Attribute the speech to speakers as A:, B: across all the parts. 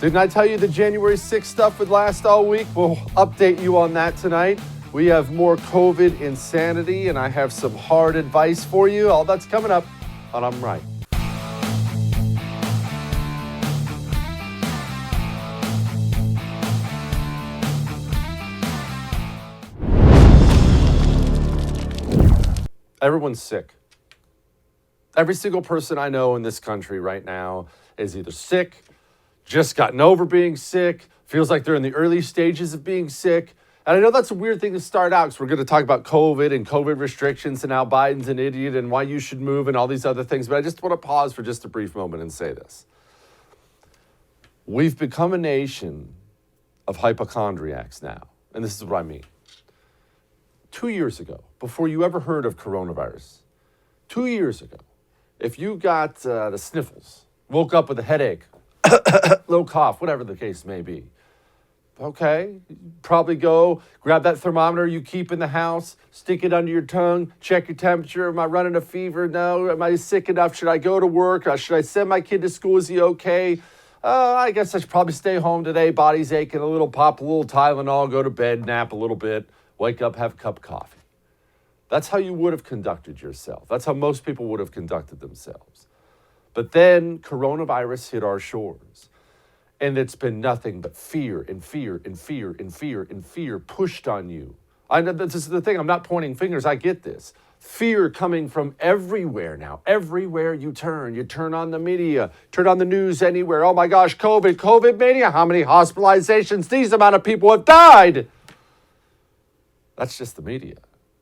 A: Didn't I tell you the January 6th stuff would last all week? We'll update you on that tonight. We have more COVID insanity, and I have some hard advice for you. All that's coming up on I'm Right. Everyone's sick. Every single person I know in this country right now is either sick, just gotten over being sick, feels like they're in the early stages of being sick. And I know that's a weird thing to start out because we're going to talk about COVID and COVID restrictions and how Biden's an idiot and why you should move and all these other things. But I just want to pause for just a brief moment and say this. We've become a nation of hypochondriacs now. And this is what I mean. 2 years ago, before you ever heard of coronavirus, 2 years ago, if you got the sniffles, woke up with a headache, little cough, whatever the case may be, okay, probably go grab that thermometer you keep in the house, stick it under your tongue, check your temperature. Am I running a fever? No. Am I sick enough? Should I go to work? Should I send my kid to school? Is he okay? I guess I should probably stay home today. Body's aching a little, pop a little Tylenol, go to bed, nap a little bit, wake up, have a cup of coffee. That's how you would have conducted yourself. That's how most people would have conducted themselves. But then coronavirus hit our shores. And it's been nothing but fear and fear and fear and fear and fear pushed on you. I know this is the thing. I'm not pointing fingers. I get this. Fear coming from everywhere now. Everywhere you turn on the media, turn on the news anywhere. Oh my gosh, COVID mania. How many hospitalizations? These amount of people have died. That's just the media.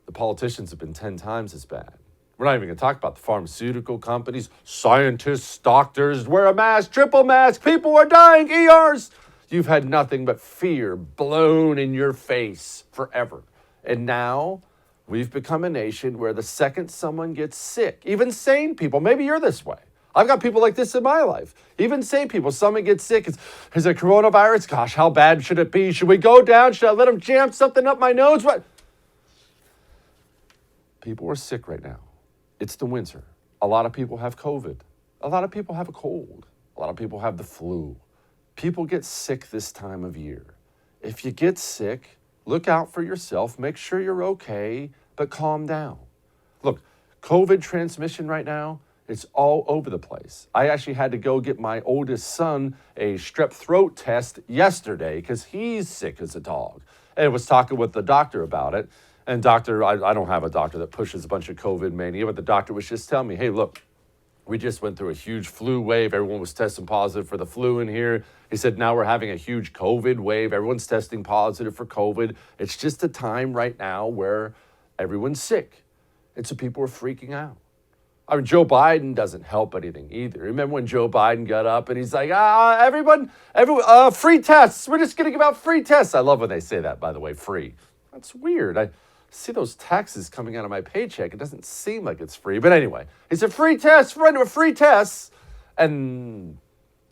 A: The politicians have been 10 times as bad. We're not even going to talk about the pharmaceutical companies, scientists, doctors, wear a mask, triple mask, people are dying, ERs. You've had nothing but fear blown in your face forever. And now we've become a nation where the second someone gets sick, even sane people, maybe you're this way. I've got people like this in my life. Even sane people, someone gets sick, is it coronavirus? Gosh, how bad should it be? Should we go down? Should I let them jam something up my nose? What? People are sick right now. It's the winter. A lot of people have COVID. A lot of people have a cold. A lot of people have the flu. People get sick this time of year. If you get sick, look out for yourself. Make sure you're okay, but calm down. Look, COVID transmission right now, it's all over the place. I actually had to go get my oldest son a strep throat test yesterday because he's sick as a dog. And I was talking with the doctor about it. And doctor, I don't have a doctor that pushes a bunch of COVID mania, but the doctor was just telling me, hey, look, we just went through a huge flu wave. Everyone was testing positive for the flu in here. He said, now we're having a huge COVID wave. Everyone's testing positive for COVID. It's just a time right now where everyone's sick. And so people are freaking out. I mean, Joe Biden doesn't help anything either. Remember when Joe Biden got up and he's like, everyone, free tests. We're just going to give out free tests. I love when they say that, by the way, free. That's weird. I see those taxes coming out of my paycheck. It doesn't seem like it's free. But anyway, he said free tests, we're into free tests. And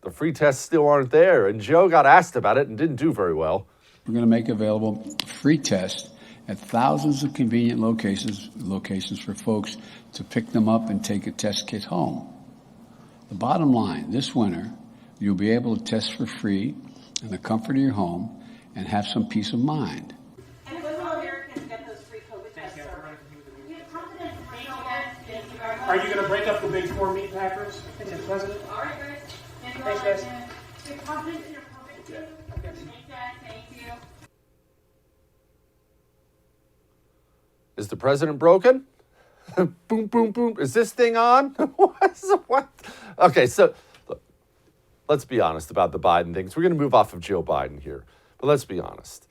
A: the free tests still aren't there. And Joe got asked about it and didn't do very well.
B: We're going to make available free tests at thousands of convenient locations for folks to pick them up and take a test kit home. The bottom line, this winter, you'll be able to test for free in the comfort of your home and have some peace of mind.
C: Are you going to break up the big four meat packers, Mr. President?
D: All right, guys.
C: Thanks, guys.
D: You're confident in your puppet, too?
C: Okay.
D: Thank you.
A: Is the president broken? Boom, boom, boom. Is this thing on? What? Okay, so look, let's be honest about the Biden things. We're going to move off of Joe Biden here. But let's be honest.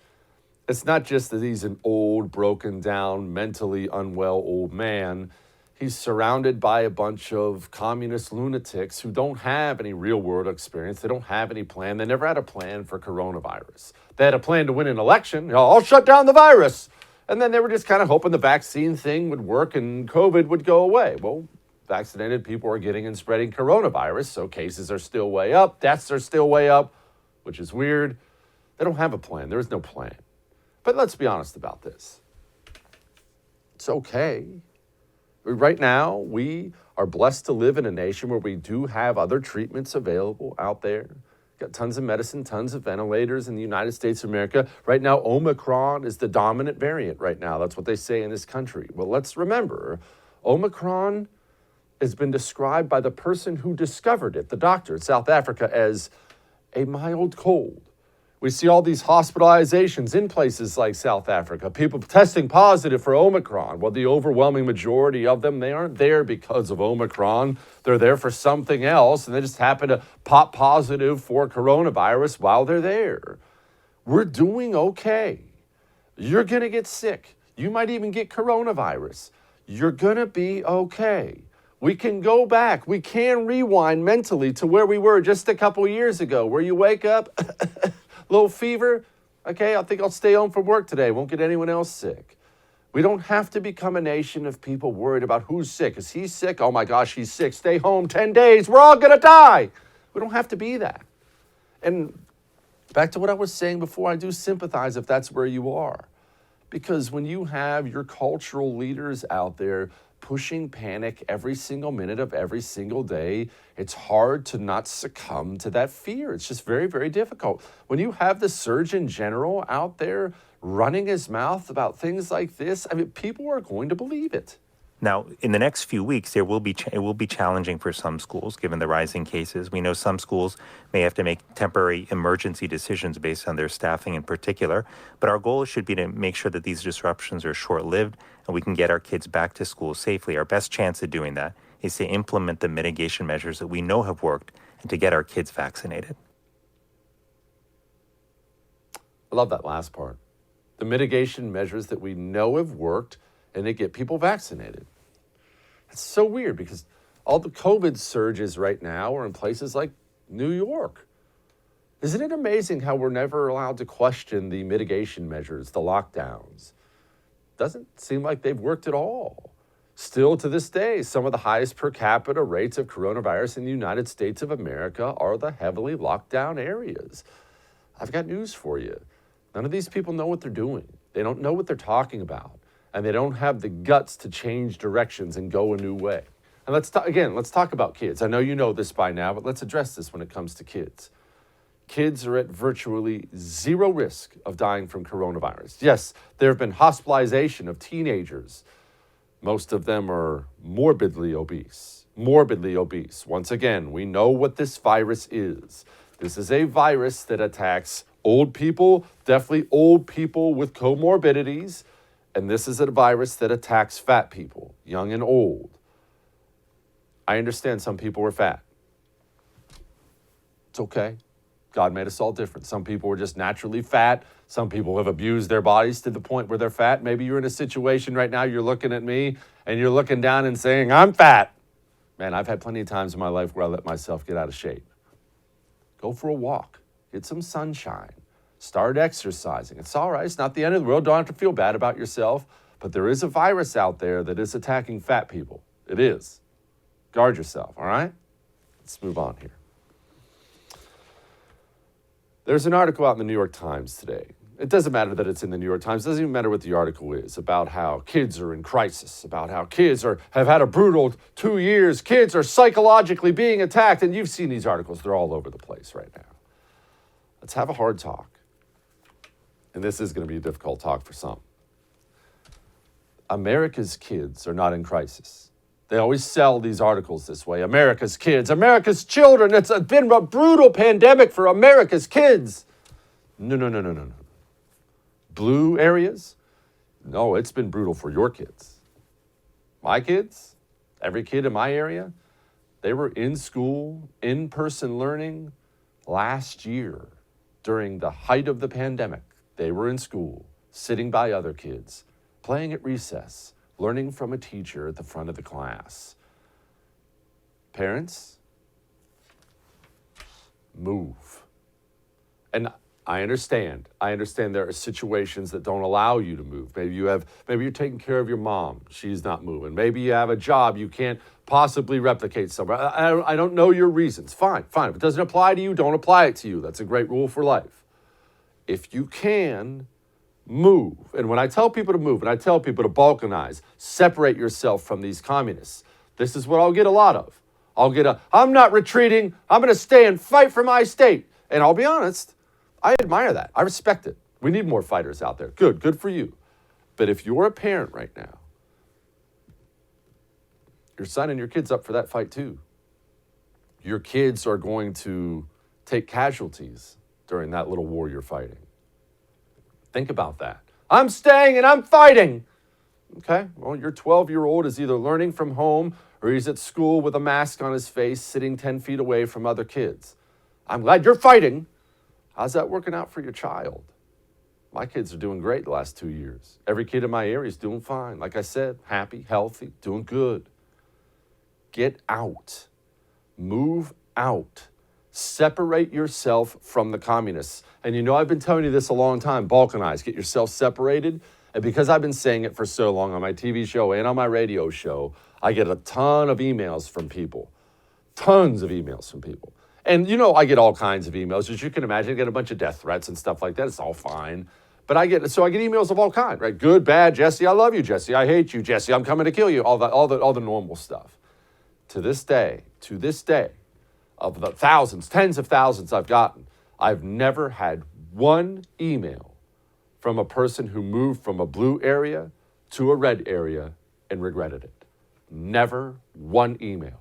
A: It's not just that he's an old, broken down, mentally unwell old man. He's surrounded by a bunch of communist lunatics who don't have any real-world experience. They don't have any plan. They never had a plan for coronavirus. They had a plan to win an election. I'll shut down the virus. And then they were just kind of hoping the vaccine thing would work and COVID would go away. Well, vaccinated people are getting and spreading coronavirus, so cases are still way up. Deaths are still way up, which is weird. They don't have a plan. There is no plan. But let's be honest about this. It's okay. Right now, we are blessed to live in a nation where we do have other treatments available out there. Got tons of medicine, tons of ventilators in the United States of America. Right now, Omicron is the dominant variant right now. That's what they say in this country. Well, let's remember, Omicron has been described by the person who discovered it, the doctor in South Africa, as a mild cold. We see all these hospitalizations in places like South Africa, people testing positive for Omicron. Well, the overwhelming majority of them, they aren't there because of Omicron. They're there for something else, and they just happen to pop positive for coronavirus while they're there. We're doing okay. You're going to get sick. You might even get coronavirus. You're going to be okay. We can go back. We can rewind mentally to where we were just a couple years ago, where you wake up, little fever. Okay, I think I'll stay home from work today. Won't get anyone else sick. We don't have to become a nation of people worried about who's sick. Is he sick? Oh my gosh, he's sick. Stay home 10 days. We're all going to die. We don't have to be that. And back to what I was saying before, I do sympathize if that's where you are. Because when you have your cultural leaders out there pushing panic every single minute of every single day, it's hard to not succumb to that fear. It's just very, very difficult. When you have the Surgeon General out there running his mouth about things like this, I mean, people are going to believe it.
E: Now, in the next few weeks, it will be challenging for some schools, given the rising cases. We know some schools may have to make temporary emergency decisions based on their staffing in particular. But our goal should be to make sure that these disruptions are short-lived and we can get our kids back to school safely. Our best chance of doing that is to implement the mitigation measures that we know have worked and to get our kids vaccinated.
A: I love that last part. The mitigation measures that we know have worked and to get people vaccinated. It's so weird because all the COVID surges right now are in places like New York. Isn't it amazing how we're never allowed to question the mitigation measures, the lockdowns? Doesn't seem like they've worked at all. Still to this day, some of the highest per capita rates of coronavirus in the United States of America are the heavily locked down areas. I've got news for you. None of these people know what they're doing. They don't know what they're talking about. And they don't have the guts to change directions and go a new way. And let's talk about kids. I know you know this by now, but let's address this when it comes to kids. Kids are at virtually zero risk of dying from coronavirus. Yes, there have been hospitalization of teenagers. Most of them are morbidly obese. Once again, we know what this virus is. This is a virus that attacks old people, definitely old people with comorbidities. And this is a virus that attacks fat people, young and old. I understand some people are fat. It's okay. God made us all different. Some people are just naturally fat. Some people have abused their bodies to the point where they're fat. Maybe you're in a situation right now, you're looking at me and you're looking down and saying, I'm fat. Man, I've had plenty of times in my life where I let myself get out of shape. Go for a walk. Get some sunshine. Start exercising. It's all right. It's not the end of the world. Don't have to feel bad about yourself. But there is a virus out there that is attacking fat people. It is. Guard yourself, all right? Let's move on here. There's an article out in the New York Times today. It doesn't matter that it's in the New York Times. It doesn't even matter what the article is, about how kids are in crisis, about how kids have had a brutal 2 years. Kids are psychologically being attacked. And you've seen these articles. They're all over the place right now. Let's have a hard talk. And this is going to be a difficult talk for some. America's kids are not in crisis. They always sell these articles this way. America's kids, America's children. It's been a brutal pandemic for America's kids. No. Blue areas? No, it's been brutal for your kids. My kids, every kid in my area, they were in school, in-person learning last year during the height of the pandemic. They were in school, sitting by other kids, playing at recess, learning from a teacher at the front of the class. Parents, move. And I understand there are situations that don't allow you to move. Maybe you're taking care of your mom. She's not moving. Maybe you have a job you can't possibly replicate somewhere. I don't know your reasons. Fine. If it doesn't apply to you, don't apply it to you. That's a great rule for life. If you can, move. And when I tell people to move, and I tell people to balkanize, separate yourself from these communists, this is what I'll get a lot of. I'm not retreating. I'm going to stay and fight for my state. And I'll be honest, I admire that. I respect it. We need more fighters out there. Good for you. But if you're a parent right now, you're signing your kids up for that fight too. Your kids are going to take casualties during that little war you're fighting. Think about that. I'm staying and I'm fighting. Okay, well, your 12-year-old is either learning from home or he's at school with a mask on his face, sitting 10 feet away from other kids. I'm glad you're fighting. How's that working out for your child? My kids are doing great the last 2 years. Every kid in my area is doing fine. Like I said, happy, healthy, doing good. Get out. Move out. Separate yourself from the communists. And you know, I've been telling you this a long time. Balkanize. Get yourself separated. And because I've been saying it for so long on my TV show and on my radio show, I get a ton of emails from people. Tons of emails from people. And you know, I get all kinds of emails. As you can imagine, I get a bunch of death threats and stuff like that. It's all fine. But I get emails of all kinds, right? Good, bad, Jesse, I love you, Jesse, I hate you, Jesse, I'm coming to kill you, all the normal stuff. To this day, of the thousands, tens of thousands I've gotten, I've never had one email from a person who moved from a blue area to a red area and regretted it. Never one email.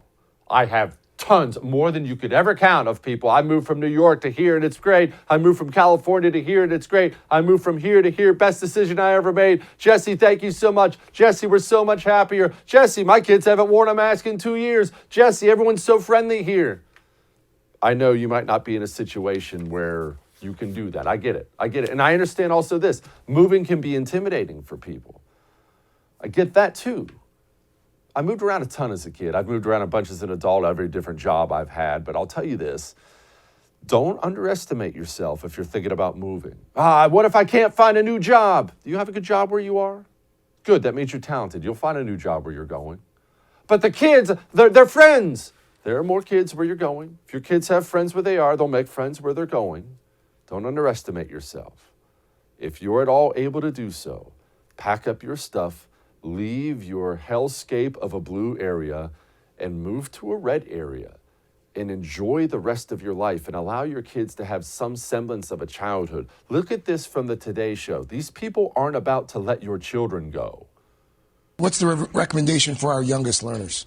A: I have tons, more than you could ever count, of people. I moved from New York to here and it's great. I moved from California to here and it's great. I moved from here to here. Best decision I ever made. Jesse, thank you so much. Jesse, we're so much happier. Jesse, my kids haven't worn a mask in 2 years. Jesse, everyone's so friendly here. I know you might not be in a situation where you can do that. I get it. And I understand also this. Moving can be intimidating for people. I get that too. I moved around a ton as a kid. I've moved around a bunch as an adult, every different job I've had. But I'll tell you this, don't underestimate yourself if you're thinking about moving. What if I can't find a new job? Do you have a good job where you are? Good, that means you're talented. You'll find a new job where you're going. But the kids, they're friends. There are more kids where you're going. If your kids have friends where they are, they'll make friends where they're going. Don't underestimate yourself. If you're at all able to do so, pack up your stuff, leave your hellscape of a blue area and move to a red area and enjoy the rest of your life and allow your kids to have some semblance of a childhood. Look at this from the Today Show. These people aren't about to let your children go.
F: What's the recommendation for our youngest learners?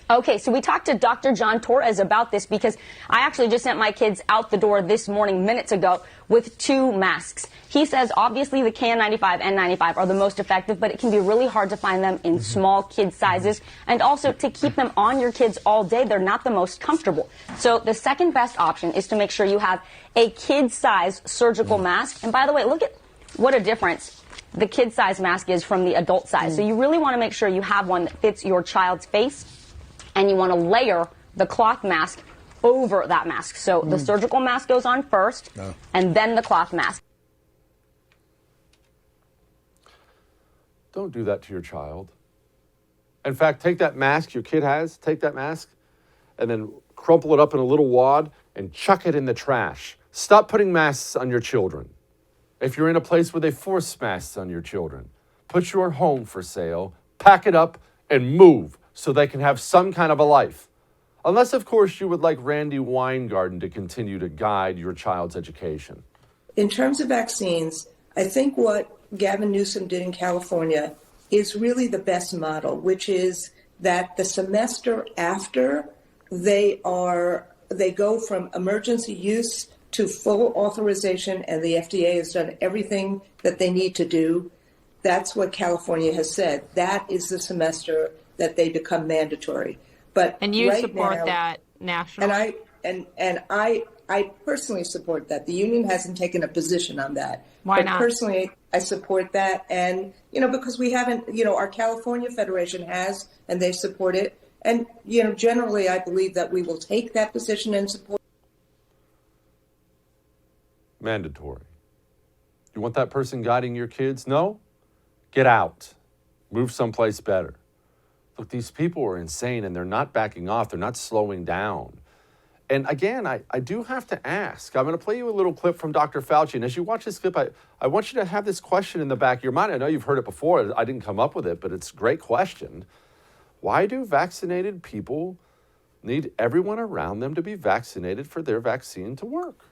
G: Okay, so we talked to Dr. John Torres about this because I actually just sent my kids out the door this morning, minutes ago, with 2 masks. He says obviously the KN95 and N95 are the most effective, but it can be really hard to find them in small kid sizes. And also to keep them on your kids all day, they're not the most comfortable. So the second best option is to make sure you have a kid-size surgical mask. And by the way, look at what a difference the kid-size mask is from the adult size. So you really want to make sure you have one that fits your child's face. And you want to layer the cloth mask over that mask. So the surgical mask goes on first, and then the cloth mask.
A: Don't do that to your child. In fact, take that mask your kid has, take that mask, and then crumple it up in a little wad and chuck it in the trash. Stop putting masks on your children. If you're in a place where they force masks on your children, put your home for sale, pack it up, and move, so they can have some kind of a life. Unless, of course, you would like Randy Weingarten to continue to guide your child's education.
H: In terms of vaccines, I think what Gavin Newsom did in California is really the best model, which is that the semester after they go from emergency use to full authorization, and the FDA has done everything that they need to do. That's what California has said. That is the semester that they become mandatory. But
I: and you
H: right
I: support
H: now,
I: that nationally?
H: And I personally support that. The union hasn't taken a position on that.
I: Why not?
H: Personally, I support that, and because we haven't, our California Federation has, and they support it. And generally, I believe that we will take that position and support.
A: Mandatory. You want that person guiding your kids? No? Get out. Move someplace better. Look, these people are insane, and they're not backing off. They're not slowing down. And again, I do have to ask. I'm going to play you a little clip from Dr. Fauci. And as you watch this clip, I want you to have this question in the back of your mind. I know you've heard it before. I didn't come up with it, but it's a great question. Why do vaccinated people need everyone around them to be vaccinated for their vaccine to work.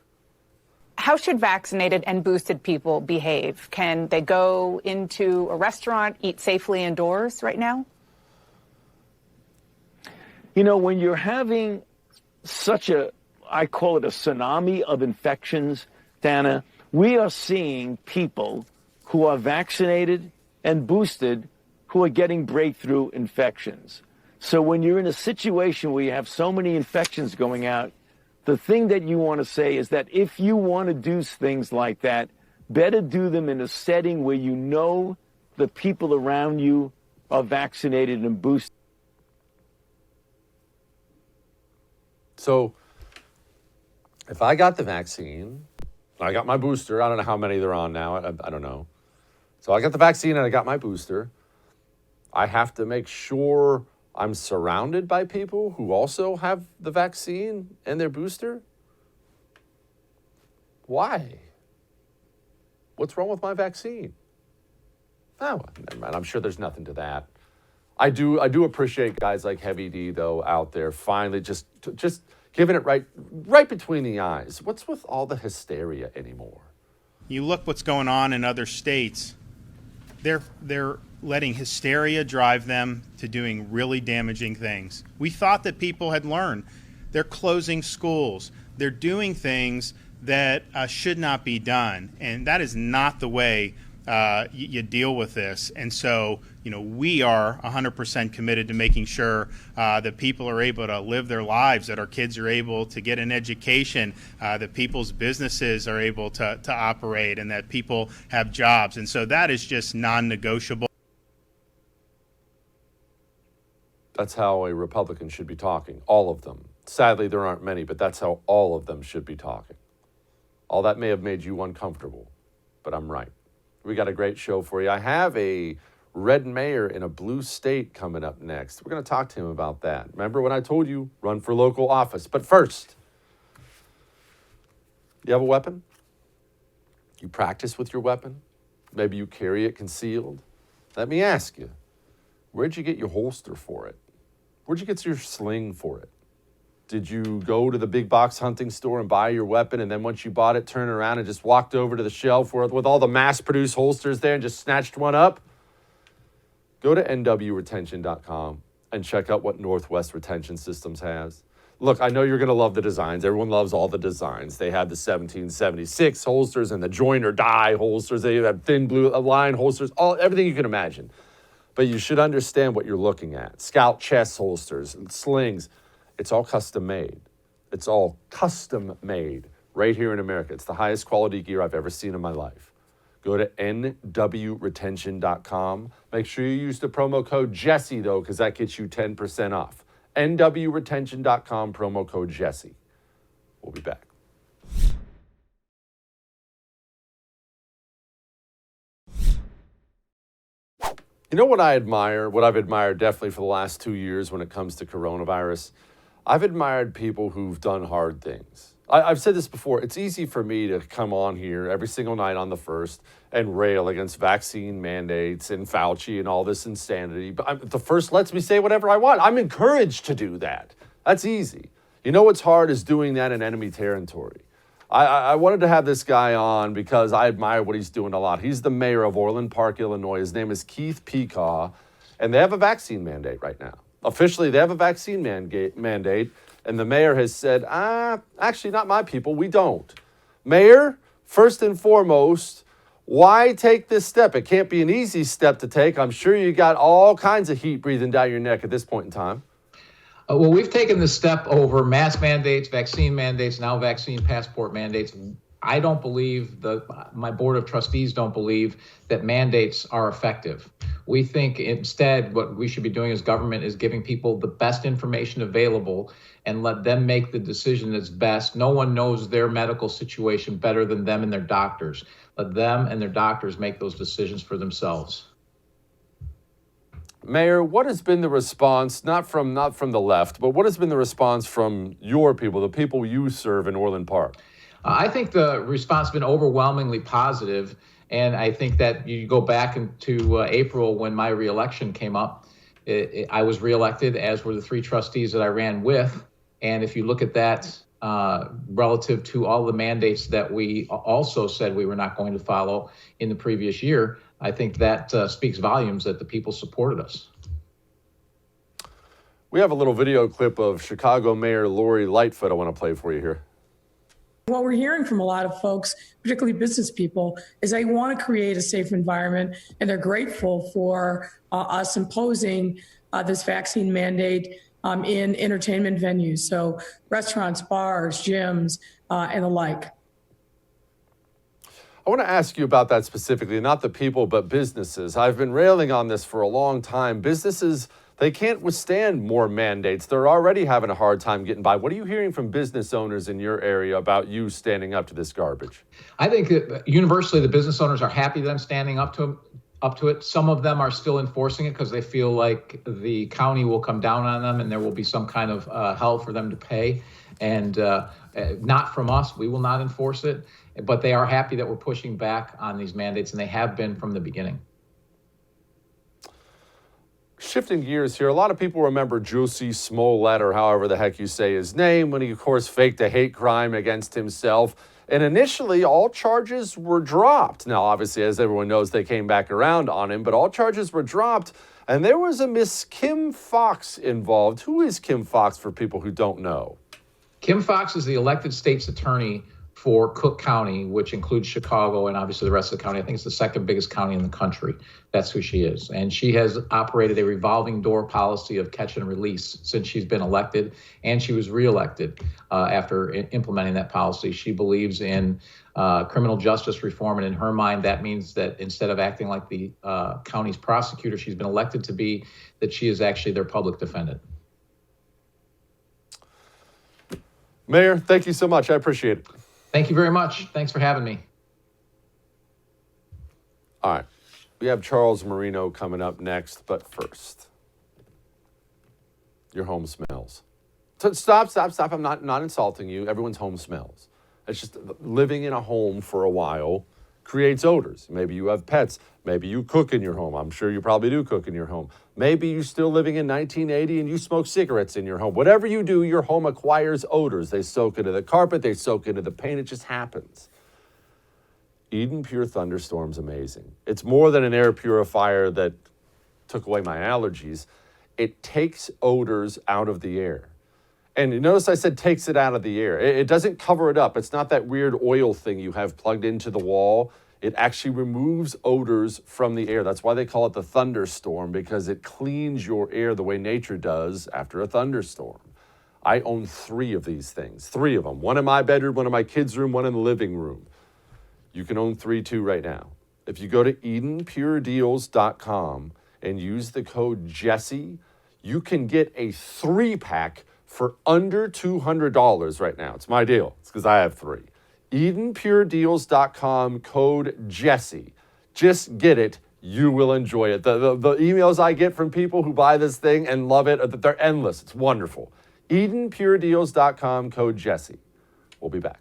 I: How should vaccinated and boosted people behave? Can they go into a restaurant, eat safely indoors right now?
J: You know, when you're having such I call it a tsunami of infections, Dana, we are seeing people who are vaccinated and boosted who are getting breakthrough infections. So when you're in a situation where you have so many infections going out, the thing that you want to say is that if you want to do things like that, better do them in a setting where you know the people around you are vaccinated and boosted.
A: So if I got the vaccine, I got my booster, I don't know how many they're on now, I don't know. So I got the vaccine and I got my booster. I have to make sure I'm surrounded by people who also have the vaccine and their booster? Why? What's wrong with my vaccine? Oh, never mind. I'm sure there's nothing to that. I do appreciate guys like Heavy D, though, out there finally just giving it right between the eyes. What's with all the hysteria anymore?
K: You look what's going on in other states. They're letting hysteria drive them to doing really damaging things. We thought that people had learned. They're closing schools. They're doing things that should not be done. And that is not the way you deal with this. And so, we are 100% committed to making sure that people are able to live their lives, that our kids are able to get an education, that people's businesses are able to operate, and that people have jobs. And so that is just non-negotiable.
A: That's how a Republican should be talking, all of them. Sadly, there aren't many, but that's how all of them should be talking. All that may have made you uncomfortable, but I'm right. We got a great show for you. I have a red mayor in a blue state coming up next. We're going to talk to him about that. Remember when I told you, run for local office. But first, you have a weapon? You practice with your weapon? Maybe you carry it concealed? Let me ask you, where'd you get your holster for it? Where'd you get your sling for it? Did you go to the big box hunting store and buy your weapon, and then once you bought it, turn around and just walked over to the shelf with all the mass-produced holsters there and just snatched one up? Go to nwretention.com and check out what Northwest Retention Systems has. Look, I know you're going to love the designs. Everyone loves all the designs. They have the 1776 holsters and the join or die holsters. They have thin blue line holsters, everything you can imagine. But you should understand what you're looking at. Scout chest holsters and slings. It's all custom made. It's all custom made right here in America. It's the highest quality gear I've ever seen in my life. Go to nwretention.com. Make sure you use the promo code Jesse, though, because that gets you 10% off. nwretention.com, promo code Jesse. We'll be back. You know what I admire, what I've admired definitely for the last 2 years when it comes to coronavirus? I've admired people who've done hard things. I've said this before. It's easy for me to come on here every single night on the first and rail against vaccine mandates and Fauci and all this insanity. But the first lets me say whatever I want. I'm encouraged to do that. That's easy. You know what's hard is doing that in enemy territory. I wanted to have this guy on because I admire what he's doing a lot. He's the mayor of Orland Park, Illinois. His name is Keith Pecaw, and they have a vaccine mandate right now. Officially, they have a vaccine mandate, and the mayor has said, actually, not my people, we don't. Mayor, first and foremost, why take this step? It can't be an easy step to take. I'm sure you got all kinds of heat breathing down your neck at this point in time.
L: Well, we've taken the step over mask mandates, vaccine mandates, now vaccine passport mandates. I don't believe, my board of trustees don't believe that mandates are effective. We think instead what we should be doing as government is giving people the best information available and let them make the decision that's best. No one knows their medical situation better than them and their doctors. Let them and their doctors make those decisions for themselves.
A: Mayor, what has been the response, not from the left, but what has been the response from your people, the people you serve in Orland Park?
L: I think the response has been overwhelmingly positive, and I think that you go back into April when my reelection came up, I was reelected, as were the three trustees that I ran with. And if you look at that relative to all the mandates that we also said we were not going to follow in the previous year, I think that speaks volumes that the people supported us.
A: We have a little video clip of Chicago Mayor Lori Lightfoot I want to play for you here.
M: What we're hearing from a lot of folks, particularly business people, is they want to create a safe environment, and they're grateful for us imposing this vaccine mandate in entertainment venues, so restaurants, bars, gyms, and the like.
A: I want to ask you about that specifically, not the people, but businesses. I've been railing on this for a long time. Businesses, they can't withstand more mandates. They're already having a hard time getting by. What are you hearing from business owners in your area about you standing up to this garbage?
L: I think that universally the business owners are happy that I'm standing up to it. Some of them are still enforcing it because they feel like the county will come down on them and there will be some kind of hell for them to pay. And not from us. We will not enforce it. But they are happy that we're pushing back on these mandates, and they have been from the beginning.
A: Shifting gears here, a lot of people remember Jussie Smollett, or however the heck you say his name, when he, of course, faked a hate crime against himself. And initially, all charges were dropped. Now, obviously, as everyone knows, they came back around on him, but all charges were dropped. And there was a Miss Kim Foxx involved. Who is Kim Foxx, for people who don't know?
L: Kim Foxx is the elected state's attorney for Cook County, which includes Chicago and obviously the rest of the county. I think it's the second biggest county in the country. That's who she is. And she has operated a revolving door policy of catch and release since she's been elected, and she was reelected after implementing that policy. She believes in criminal justice reform, and in her mind, that means that instead of acting like the county's prosecutor she's been elected to be, that she is actually their public defendant.
A: Mayor, thank you so much. I appreciate it.
L: Thank you very much. Thanks for having me.
A: All right. We have Charles Marino coming up next, but first, your home smells. So stop. I'm not insulting you. Everyone's home smells. It's just living in a home for a while creates odors. Maybe you have pets. Maybe you cook in your home. I'm sure you probably do cook in your home. Maybe you're still living in 1980 and you smoke cigarettes in your home. Whatever you do, your home acquires odors. They soak into the carpet. They soak into the paint. It just happens. Eden Pure Thunderstorm's amazing. It's more than an air purifier that took away my allergies. It takes odors out of the air. And you notice I said takes it out of the air. It doesn't cover it up. It's not that weird oil thing you have plugged into the wall. It actually removes odors from the air. That's why they call it the thunderstorm, because it cleans your air the way nature does after a thunderstorm. I own 3 of these things, 3 of them. One in my bedroom, one in my kids' room, one in the living room. You can own 3 too right now. If you go to EdenPureDeals.com and use the code Jesse, you can get a 3-pack for under $200 right now. It's my deal. It's because I have 3. EdenPureDeals.com, code Jesse. Just get it. You will enjoy it. The emails I get from people who buy this thing and love it, they're endless. It's wonderful. EdenPureDeals.com, code Jesse. We'll be back.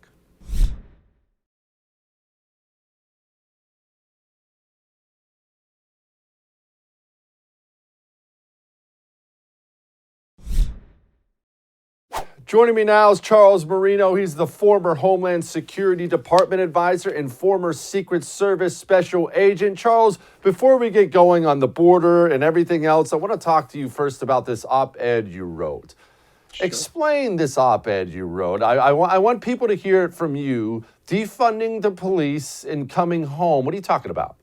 A: Joining me now is Charles Marino. He's the former Homeland Security Department advisor and former Secret Service special agent. Charles, before we get going on the border and everything else, I want to talk to you first about this op-ed you wrote. Sure. Explain this op-ed you wrote. I want people to hear it from you. Defunding the police and coming home. What are you talking about?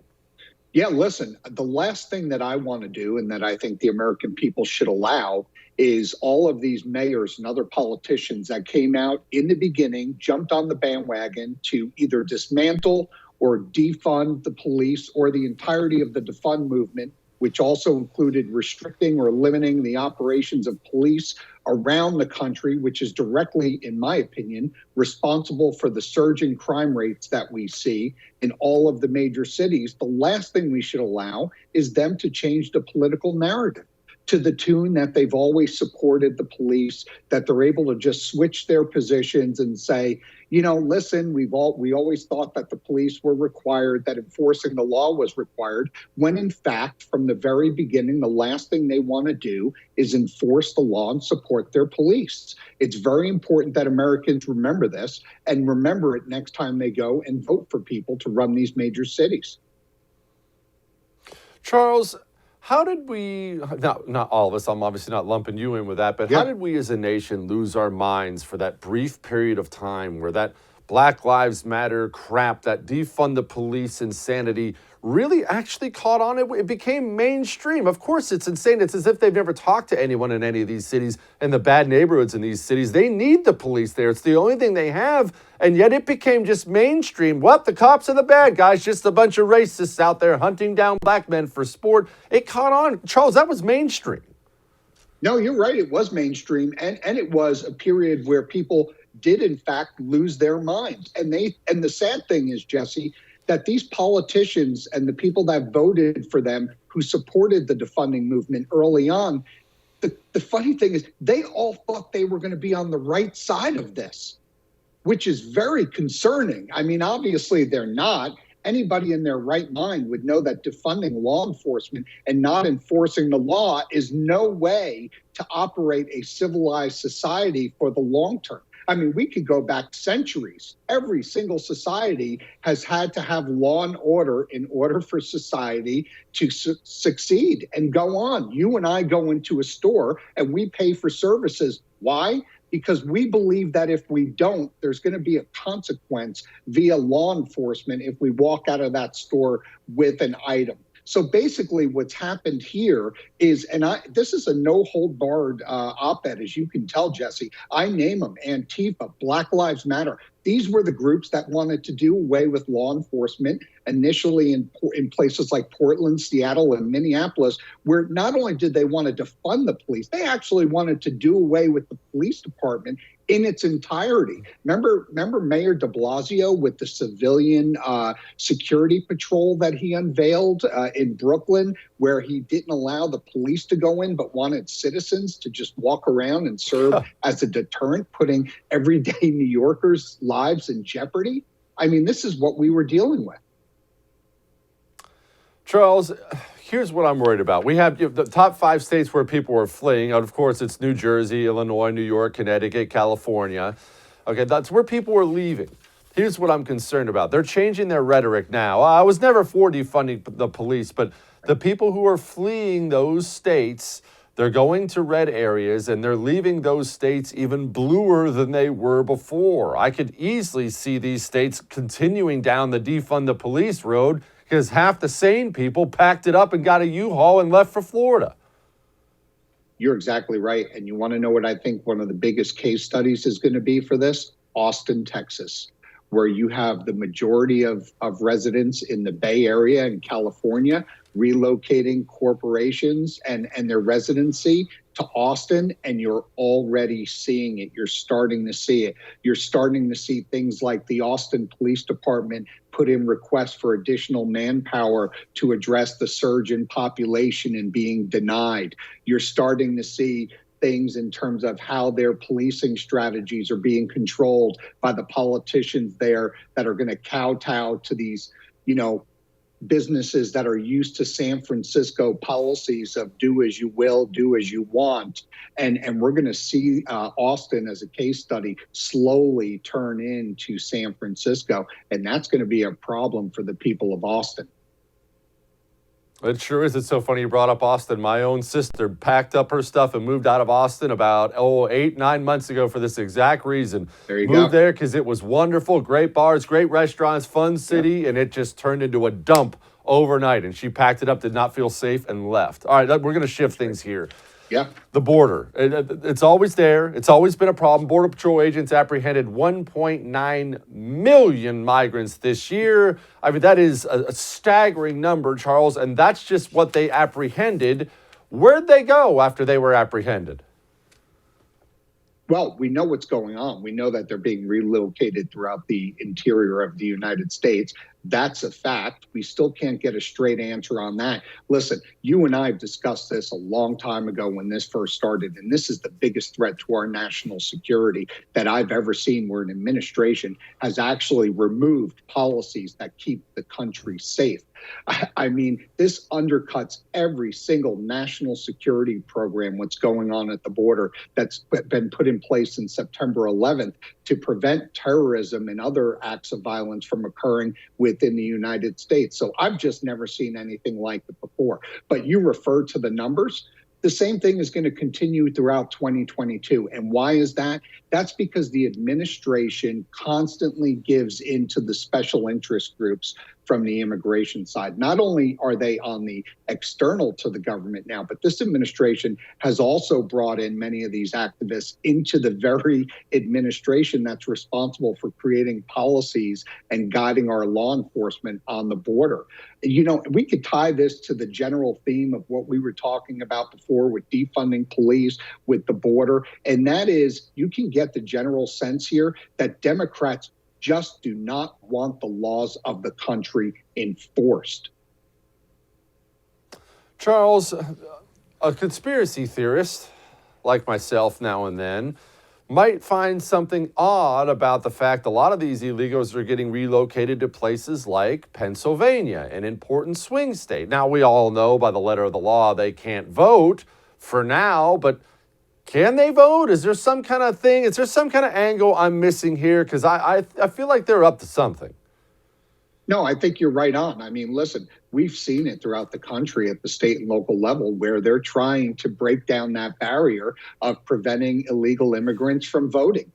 N: Yeah, listen, the last thing that I want to do and that I think the American people should allow is all of these mayors and other politicians that came out in the beginning, jumped on the bandwagon to either dismantle or defund the police or the entirety of the defund movement, which also included restricting or limiting the operations of police around the country, which is directly, in my opinion, responsible for the surge in crime rates that we see in all of the major cities. The last thing we should allow is them to change the political narrative. to the tune that they've always supported the police, that they're able to just switch their positions and say, listen, we always thought that the police were required, that enforcing the law was required, when in fact, from the very beginning, the last thing they want to do is enforce the law and support their police. It's very important that Americans remember this and remember it next time they go and vote for people to run these major cities.
A: Charles, how did we, not all of us, I'm obviously not lumping you in with that, but how did we as a nation lose our minds for that brief period of time where that Black Lives Matter crap, that defund the police insanity really actually caught on? It became mainstream. Of course, it's insane. It's as if they've never talked to anyone in any of these cities and the bad neighborhoods in these cities. They need the police there. It's the only thing they have. And yet it became just mainstream. What? The cops are the bad guys, just a bunch of racists out there hunting down black men for sport. It caught on. Charles, that was mainstream.
N: No, you're right. It was mainstream. And it was a period where people did, in fact, lose their minds. And the sad thing is, Jesse, that these politicians and the people that voted for them who supported the defunding movement early on, the funny thing is they all thought they were going to be on the right side of this, which is very concerning. I mean, obviously they're not. Anybody in their right mind would know that defunding law enforcement and not enforcing the law is no way to operate a civilized society for the long term. I mean, we could go back centuries. Every single society has had to have law and order in order for society to succeed and go on. You and I go into a store and we pay for services. Why? Because we believe that if we don't, there's going to be a consequence via law enforcement if we walk out of that store with an item. So basically what's happened here is, this is a no-hold-barred op-ed, as you can tell, Jesse. I name them: Antifa, Black Lives Matter. These were the groups that wanted to do away with law enforcement initially in places like Portland, Seattle, and Minneapolis, where not only did they want to defund the police, they actually wanted to do away with the police department in its entirety. Remember Mayor de Blasio with the civilian security patrol that he unveiled in Brooklyn, where he didn't allow the police to go in, but wanted citizens to just walk around and serve as a deterrent, putting everyday New Yorkers' lives in jeopardy? I mean, this is what we were dealing with.
A: Charles, here's what I'm worried about. We have the top 5 states where people are fleeing. Of course, it's New Jersey, Illinois, New York, Connecticut, California. Okay, that's where people are leaving. Here's what I'm concerned about. They're changing their rhetoric now. I was never for defunding the police, but the people who are fleeing those states, they're going to red areas and they're leaving those states even bluer than they were before. I could easily see these states continuing down the defund the police road because half the sane people packed it up and got a U-Haul and left for Florida.
N: You're exactly right. And you want to know what I think one of the biggest case studies is going to be for this? Austin, Texas, where you have the majority of residents in the Bay Area in California relocating corporations and their residency to Austin, and you're already seeing it. You're starting to see it. You're starting to see things like the Austin Police Department put in requests for additional manpower to address the surge in population and being denied. You're starting to see things in terms of how their policing strategies are being controlled by the politicians there that are going to kowtow to these, businesses that are used to San Francisco policies of do as you will, do as you want. And we're going to see Austin as a case study slowly turn into San Francisco. And that's going to be a problem for the people of Austin.
A: It sure is. It's so funny you brought up Austin. My own sister packed up her stuff and moved out of Austin about 8-9 months ago for this exact reason.
N: There you
A: moved
N: go.
A: there because it was wonderful, great bars, great restaurants, fun city, and it just turned into a dump overnight. And she packed it up, did not feel safe, and left. All right, we're going to shift things here.
N: Yeah.
A: The border. It's always there. It's always been a problem. Border Patrol agents apprehended 1.9 million migrants this year. I mean, that is a staggering number, Charles, and that's just what they apprehended. Where'd they go after they were apprehended?
N: Well, we know what's going on. We know that they're being relocated throughout the interior of the United States. That's a fact. We still can't get a straight answer on that. Listen, you and I have discussed this a long time ago when this first started, and this is the biggest threat to our national security that I've ever seen, where an administration has actually removed policies that keep the country safe. I mean, this undercuts every single national security program, what's going on at the border that's been put in place since September 11th to prevent terrorism and other acts of violence from occurring within the United States. So I've just never seen anything like it before. But you refer to the numbers. The same thing is going to continue throughout 2022. And why is that? That's because the administration constantly gives into the special interest groups from the immigration side. Not only are they on the external to the government now, but this administration has also brought in many of these activists into the very administration that's responsible for creating policies and guiding our law enforcement on the border. You know, we could tie this to the general theme of what we were talking about before with defunding police, with the border, and that is you can get the general sense here that Democrats just do not want the laws of the country enforced.
A: Charles, a conspiracy theorist like myself now and then might find something odd about the fact a lot of these illegals are getting relocated to places like Pennsylvania, an important swing state. Now, we all know by the letter of the law they can't vote for now, but can they vote? Is there some kind of thing? Is there some kind of angle I'm missing here? Because I feel like they're up to something.
N: No, I think you're right on. I mean, listen, we've seen it throughout the country at the state and local level where they're trying to break down that barrier of preventing illegal immigrants from voting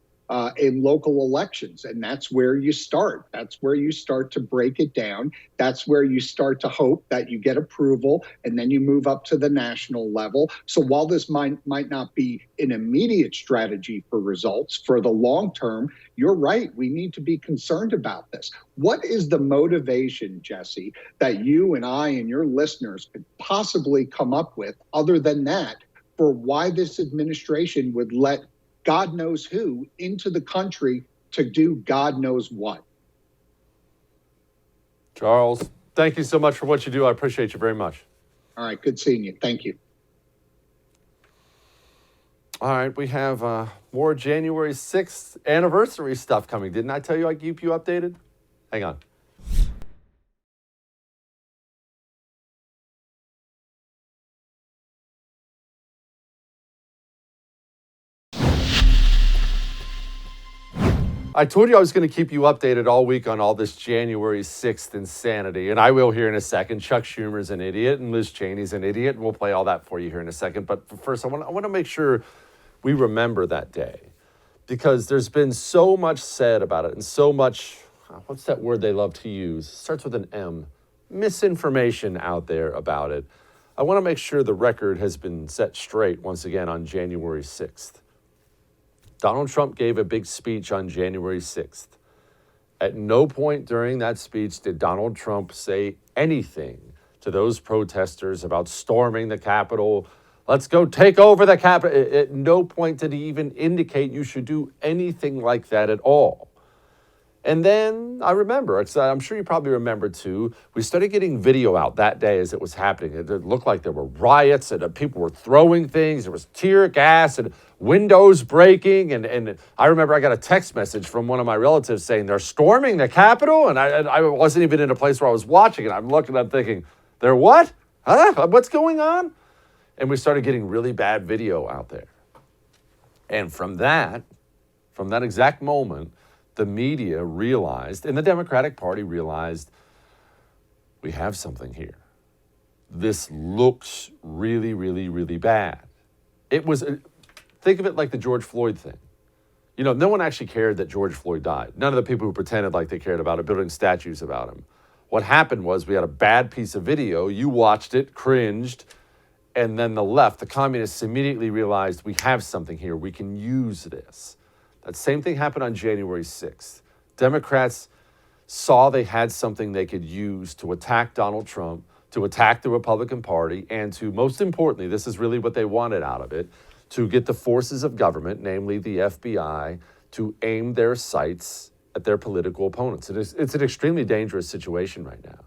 N: in local elections. And that's where you start. That's where you start to break it down. That's where you start to hope that you get approval and then you move up to the national level. So while this might not be an immediate strategy for results, for the long term, you're right. We need to be concerned about this. What is the motivation, Jesse, that you and I and your listeners could possibly come up with other than that for why this administration would let God knows who into the country to do God knows what?
A: Charles, thank you so much for what you do. I appreciate you very much.
N: All right. Good seeing you. Thank you.
A: All right. We have more January 6th anniversary stuff coming. Didn't I tell you I'd keep you updated? Hang on. I told you I was going to keep you updated all week on all this January 6th insanity, and I will here in a second. Chuck Schumer's an idiot, and Liz Cheney's an idiot, and we'll play all that for you here in a second. But first, I want to make sure we remember that day, because there's been so much said about it, and so much, what's that word they love to use? It starts with an M. Misinformation out there about it. I want to make sure the record has been set straight once again on January 6th. Donald Trump gave a big speech on January 6th. At no point during that speech did Donald Trump say anything to those protesters about storming the Capitol. Let's go take over the Capitol. At no point did he even indicate you should do anything like that at all. And then I remember, I'm sure you probably remember too, we started getting video out that day as it was happening. It looked like there were riots and people were throwing things. There was tear gas and windows breaking. And I remember I got a text message from one of my relatives saying they're storming the Capitol. And I wasn't even in a place where I was watching it. I'm looking, I'm thinking, they're what? Huh? What's going on? And we started getting really bad video out there. And from that exact moment, the media realized, and the Democratic Party realized, we have something here. This looks really, really, really bad. It was, think of it like the George Floyd thing. You know, no one actually cared that George Floyd died. None of the people who pretended like they cared about it, building statues about him. What happened was we had a bad piece of video, you watched it, cringed, and then the left, the communists, immediately realized we have something here, we can use this. That same thing happened on January 6th. Democrats saw they had something they could use to attack Donald Trump, to attack the Republican Party, and to, most importantly, this is really what they wanted out of it, to get the forces of government, namely the FBI, to aim their sights at their political opponents. It's an extremely dangerous situation right now.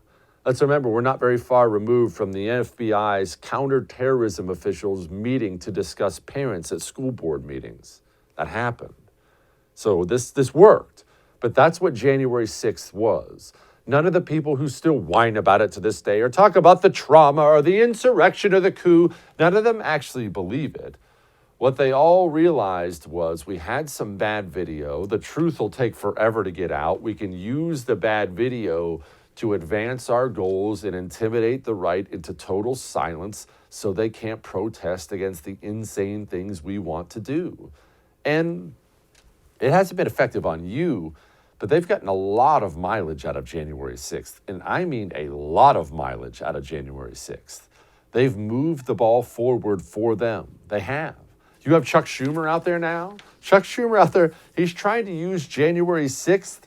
A: Let's remember, we're not very far removed from the FBI's counterterrorism officials meeting to discuss parents at school board meetings. That happened. So this worked. But that's what January 6th was. None of the people who still whine about it to this day or talk about the trauma or the insurrection or the coup, none of them actually believe it. What they all realized was we had some bad video. The truth will take forever to get out. We can use the bad video to advance our goals and intimidate the right into total silence so they can't protest against the insane things we want to do. And it hasn't been effective on you, but they've gotten a lot of mileage out of January 6th. And I mean a lot of mileage out of January 6th. They've moved the ball forward for them. They have. You have Chuck Schumer out there now. Chuck Schumer out there, he's trying to use January 6th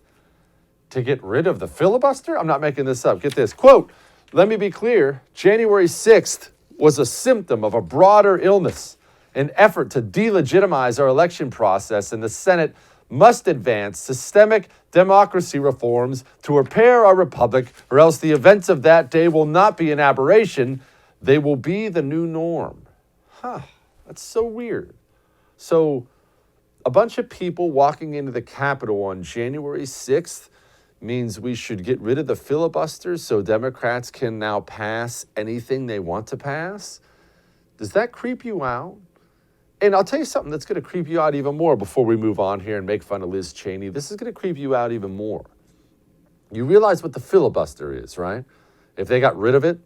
A: to get rid of the filibuster? I'm not making this up. Get this. Quote, let me be clear. January 6th was a symptom of a broader illness, an effort to delegitimize our election process, and the Senate must advance systemic democracy reforms to repair our republic, or else the events of that day will not be an aberration. They will be the new norm. That's so weird. So a bunch of people walking into the Capitol on January 6th means we should get rid of the filibuster so Democrats can now pass anything they want to pass? Does that creep you out? And I'll tell you something that's going to creep you out even more before we move on here and make fun of Liz Cheney. This is going to creep you out even more. You realize what the filibuster is, right? If they got rid of it,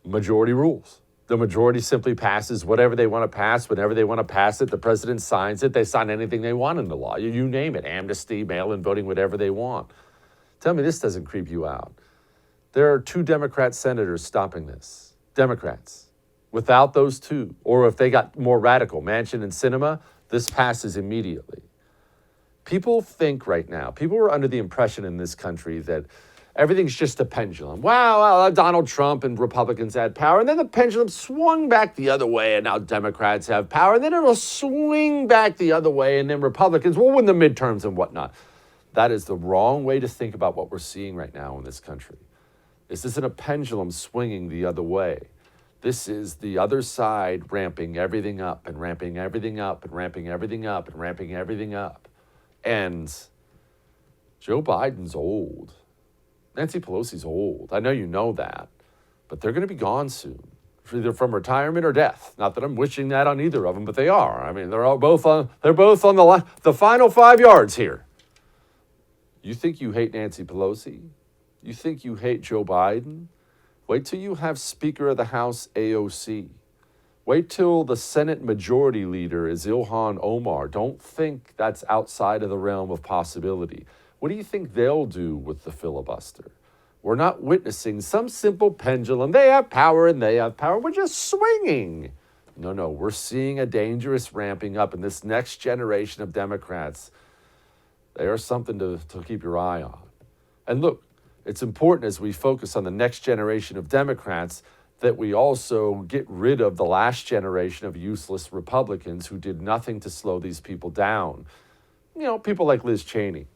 A: majority rules. The majority simply passes whatever they want to pass, whenever they want to pass it. The president signs it. They sign anything they want into law. You name it, amnesty, mail-in voting, whatever they want. Tell me this doesn't creep you out. There are 2 Democrat senators stopping this. Democrats. Without those 2, or if they got more radical, Manchin and Sinema, this passes immediately. People think right now, people are under the impression in this country that everything's just a pendulum. Wow, Donald Trump and Republicans had power, and then the pendulum swung back the other way, and now Democrats have power, and then it'll swing back the other way, and then Republicans will win the midterms and whatnot. That is the wrong way to think about what we're seeing right now in this country. This isn't a pendulum swinging the other way. This is the other side ramping everything up and ramping everything up and ramping everything up and ramping everything up. And Joe Biden's old. Nancy Pelosi's old. I know you know that. But they're going to be gone soon, either from retirement or death. Not that I'm wishing that on either of them, but they are. I mean, they're both on the final 5 yards here. You think you hate Nancy Pelosi? You think you hate Joe Biden? Wait till you have Speaker of the House AOC. Wait till the Senate Majority Leader is Ilhan Omar. Don't think that's outside of the realm of possibility. What do you think they'll do with the filibuster? We're not witnessing some simple pendulum. They have power and they have power. We're just swinging. No, we're seeing a dangerous ramping up in this next generation of Democrats. They are something to keep your eye on. And look, it's important as we focus on the next generation of Democrats that we also get rid of the last generation of useless Republicans who did nothing to slow these people down. You know, people like Liz Cheney.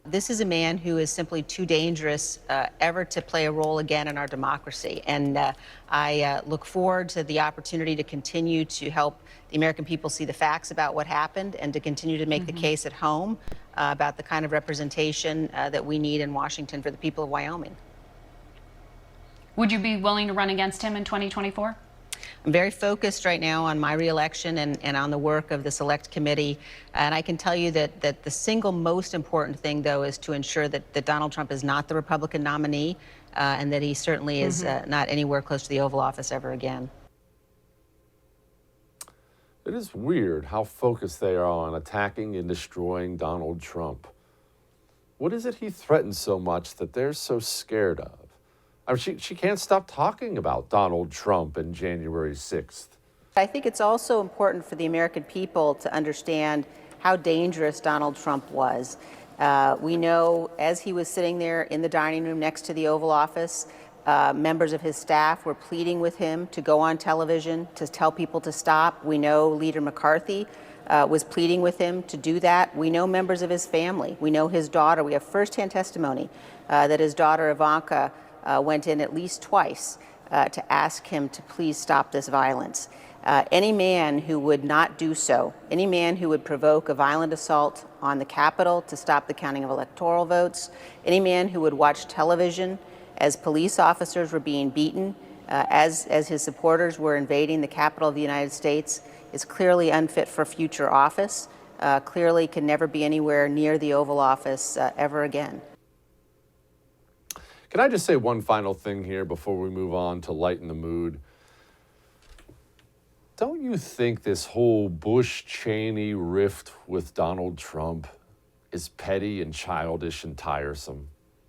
O: This is a man who is simply too dangerous ever to play a role again in our democracy. And I look forward to the opportunity to continue to help the American people see the facts about what happened and to continue to make the case at home about the kind of representation that we need in Washington for the people of Wyoming.
P: Would you be willing to run against him in 2024?
O: I'm very focused right now on my reelection and on the work of the Select Committee. And I can tell you that the single most important thing, though, is to ensure that Donald Trump is not the Republican nominee and that he certainly is not anywhere close to the Oval Office ever again.
A: It is weird how focused they are on attacking and destroying Donald Trump. What is it he threatens so much that they're so scared of? I mean, she can't stop talking about Donald Trump and January 6th.
O: I think it's also important for the American people to understand how dangerous Donald Trump was. We know as he was sitting there in the dining room next to the Oval Office, members of his staff were pleading with him to go on television, to tell people to stop. We know Leader McCarthy was pleading with him to do that. We know members of his family. We know his daughter. We have firsthand testimony that his daughter Ivanka went in at least twice to ask him to please stop this violence. Any man who would not do so, any man who would provoke a violent assault on the Capitol to stop the counting of electoral votes, any man who would watch television as police officers were being beaten, as his supporters were invading the Capitol of the United States, is clearly unfit for future office, clearly can never be anywhere near the Oval Office ever again.
A: Can I just say one final thing here before we move on to lighten the mood? Don't you think this whole Bush-Cheney rift with Donald Trump is petty and childish and tiresome?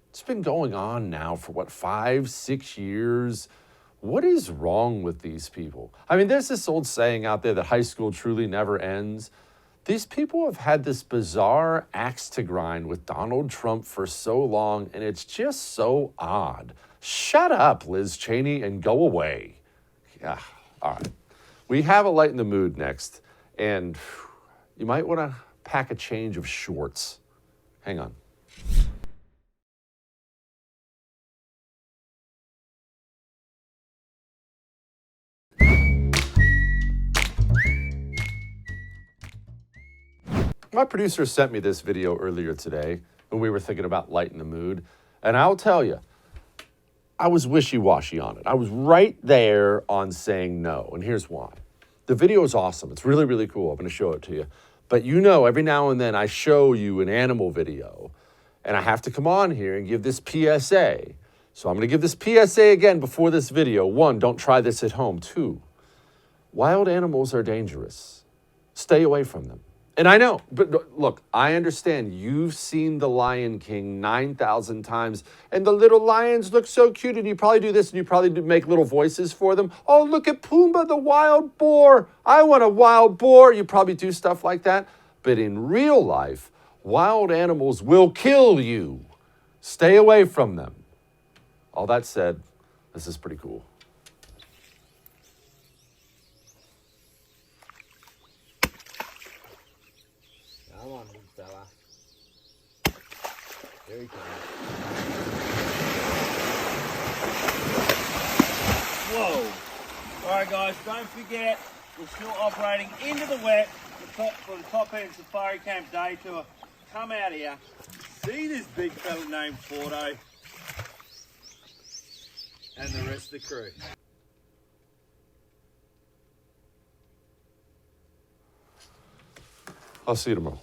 A: It's been going on now for, 5, 6 years? What is wrong with these people? I mean, there's this old saying out there that high school truly never ends. These people have had this bizarre axe to grind with Donald Trump for so long, and it's just so odd. Shut up, Liz Cheney, and go away. Yeah, all right. We have a lighten the mood next, and you might want to pack a change of shorts. Hang on. My producer sent me this video earlier today when we were thinking about lighten the mood, and I'll tell you, I was wishy-washy on it. I was right there on saying no, and here's why. The video is awesome. It's really, really cool. I'm going to show it to you. But you know, every now and then I show you an animal video, and I have to come on here and give this PSA. So I'm going to give this PSA again before this video. 1, don't try this at home. 2, wild animals are dangerous. Stay away from them. And I know, but look, I understand you've seen The Lion King 9,000 times, and the little lions look so cute, and you probably do this, and you probably do make little voices for them. Oh, look at Pumbaa, the wild boar. I want a wild boar. You probably do stuff like that. But in real life, wild animals will kill you. Stay away from them. All that said, this is pretty cool.
Q: Come on, big fella. Here he comes. Whoa. All right, guys, don't forget, we're still operating into the wet for the Top End Safari Camp Day Tour. Come out here, see this big fella named Fordo and the rest of the crew.
A: I'll see you tomorrow.